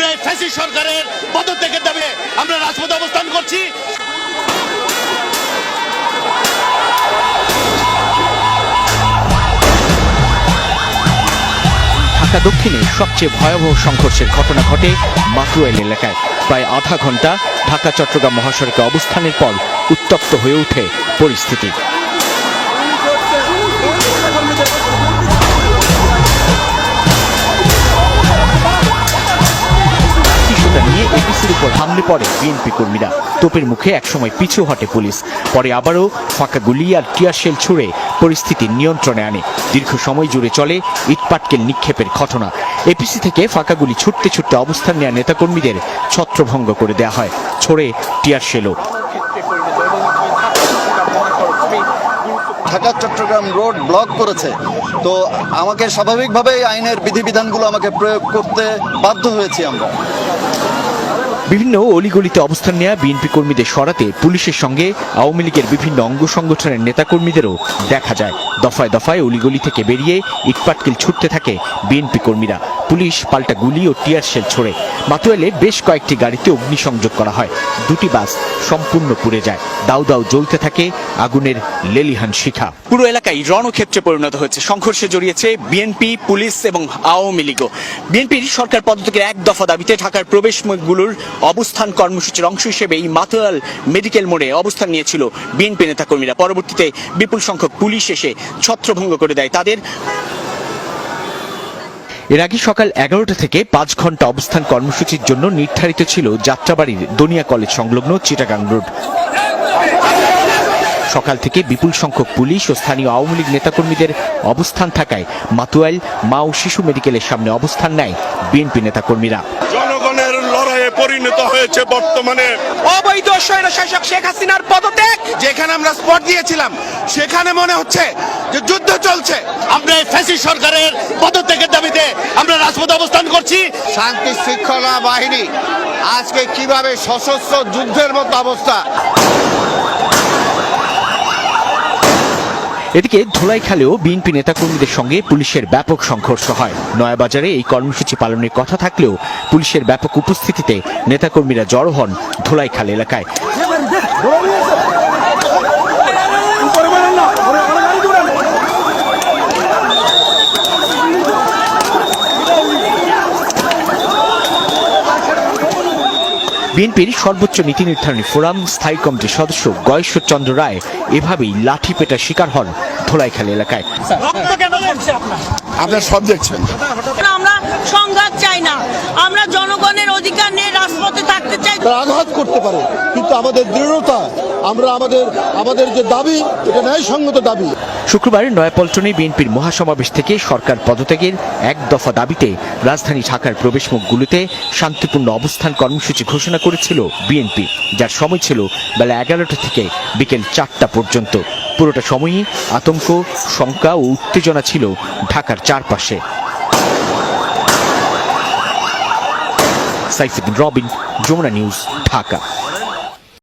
আমরা এই ফ্যাসিস্ট সরকারের পদত্যাগের দাবি আমরা রাজপথে অবস্থান করছি। ঢাকা দক্ষিণে সবচেয়ে ভয়াবহ সংঘর্ষের ঘটনা ঘটে মাতুয়াইল এলাকায়। প্রায় আধা ঘন্টা ঢাকা চট্টগ্রাম মহাসড়কে অবস্থানের পর উত্তপ্ত হয়ে ওঠে পরিস্থিতি। নিয়ে এপিসির উপর হামলে পড়ে বিএনপি কর্মীরা। তোপের মুখে একসময় পিছু হটে পুলিশ, পরে আবারও ফাঁকা গুলি আর টিয়ারশেল ছুড়ে পরিস্থিতি নিয়ন্ত্রণে আনে। দীর্ঘ সময় জুড়ে চলে ইটপাটকেল নিক্ষেপের ঘটনা। এপিসি থেকে ফাঁকা গুলি ছুটতে ছুটতে অবস্থান নেওয়া নেতাকর্মীদের ছত্রভঙ্গ করে দেওয়া হয়, ছড়ে টিয়ারশেলও। ঢাকা চট্টগ্রাম রোড ব্লক করেছে, তো আমাকে স্বাভাবিকভাবেই আইনের বিধিবিধানগুলো আমাকে প্রয়োগ করতে বাধ্য হয়েছি আমরা। বিভিন্ন অলিগলিতে অবস্থান নেওয়া বিএনপি কর্মীদের সরাতে পুলিশের সঙ্গে আওয়ামী লীগের বিভিন্ন অঙ্গ সংগঠনের নেতাকর্মীদেরও দেখা যায়। দফায় দফায় অলিগলি থেকে বেরিয়ে ইটপাটকেল ছুটতে থাকে বিএনপি কর্মীরা। পুলিশ পাল্টা গুলি ও টিয়ারশেল ছোড়ে। মাতুয়াইলে বেশ কয়েকটি গাড়িতে অগ্নিসংযোগ করা হয়। দুটি বাস সম্পূর্ণ পুড়ে যায়। দাউ দাউ জ্বলতে থাকে আগুনের লেলিহান শিখা। পুরো এলাকায় রণক্ষেত্রে পরিণত হয়েছে। সংঘর্ষে জড়িয়েছে বিএনপি, পুলিশ এবং আওয়ামী লীগও। বিএনপির সরকার পদত্যাগের এক দফা দাবিতে ঢাকার প্রবেশমুখগুলোর অবস্থান কর্মসূচির অংশ হিসেবে এই মাতুয়াইল মেডিকেল মোড়ে অবস্থান নিয়েছিল বিএনপি নেতাকর্মীরা। পরবর্তীতে বিপুল সংখ্যক পুলিশ এসে ছত্রভঙ্গ করে দেয় তাদের। এর আগে সকাল 11টা থেকে 5 ঘন্টা অবস্থান কর্মসূচির জন্য নির্ধারিত ছিল যাত্রাবাড়ির দনিয়া কলেজ সংলগ্ন চিটাগাং রোড। সকাল থেকে বিপুল সংখ্যক পুলিশ ও স্থানীয় আওয়ামী লীগ নেতাকর্মীদের অবস্থান থাকায় মাতুয়াইল মা ও শিশু মেডিকেলের সামনে অবস্থান নেয় বিএনপি নেতাকর্মীরা। জনগণের লড়াইয়ে পরিণত হয়েছে বর্তমানে অবৈধ স্বৈরশাসক শেখ হাসিনার পদত্যাগ। যেখানে আমরা স্পট দিয়েছিলাম সেখানে মনে হচ্ছে যে যুদ্ধ চলছে। আমরা এই ফ্যাসিস্ট সরকারের পদত্যাগের দাবিতে আমরা রাজপথে অবস্থান করছি। শান্তি শৃঙ্খলা বাহিনী আজকে কিভাবে সশস্ত্র যুদ্ধের মতো অবস্থা। এদিকে ধোলাইখালেও বিএনপি নেতাকর্মীদের সঙ্গে পুলিশের ব্যাপক সংঘর্ষ হয়। নয়াবাজারে এই কর্মসূচি পালনের কথা থাকলেও পুলিশের ব্যাপক উপস্থিতিতে নেতাকর্মীরা জড়ো হন ধোলাইখাল এলাকায়। বিএনপির সর্বোচ্চ নীতি নির্ধারণী ফোরাম স্থায়ী কমিটির সদস্য গয়েশ্বর চন্দ্র রায় এভাবেই লাঠি পেটার শিকার হন ধোলাইখাল এলাকায়। আপনার সব দেখছেন, আমরা সংঘাত চাই না, আমরা জনগণের অধিকার নিয়ে রাজপথে থাকতে চাই। আঘাত করতে পারে, কিন্তু আমাদের দৃঢ়তা, আমরা আমাদের যে দাবি, এটা ন্যায়সঙ্গত দাবি। শুক্রবার নয়াপল্টনে বিএনপির মহাসমাবেশ থেকে সরকার পদত্যাগের এক দফা দাবিতে রাজধানী ঢাকার প্রবেশমুখগুলোতে শান্তিপূর্ণ অবস্থান কর্মসূচি ঘোষণা করেছিল বিএনপি, যার সময় ছিল বেলা 11টা থেকে বিকেল 4টা পর্যন্ত। পুরোটা সময়ই আতঙ্ক, শঙ্কা ও উত্তেজনা ছিল ঢাকার চারপাশে। সাইফুদ্দিন রবিন, যমুনা নিউজ, ঢাকা।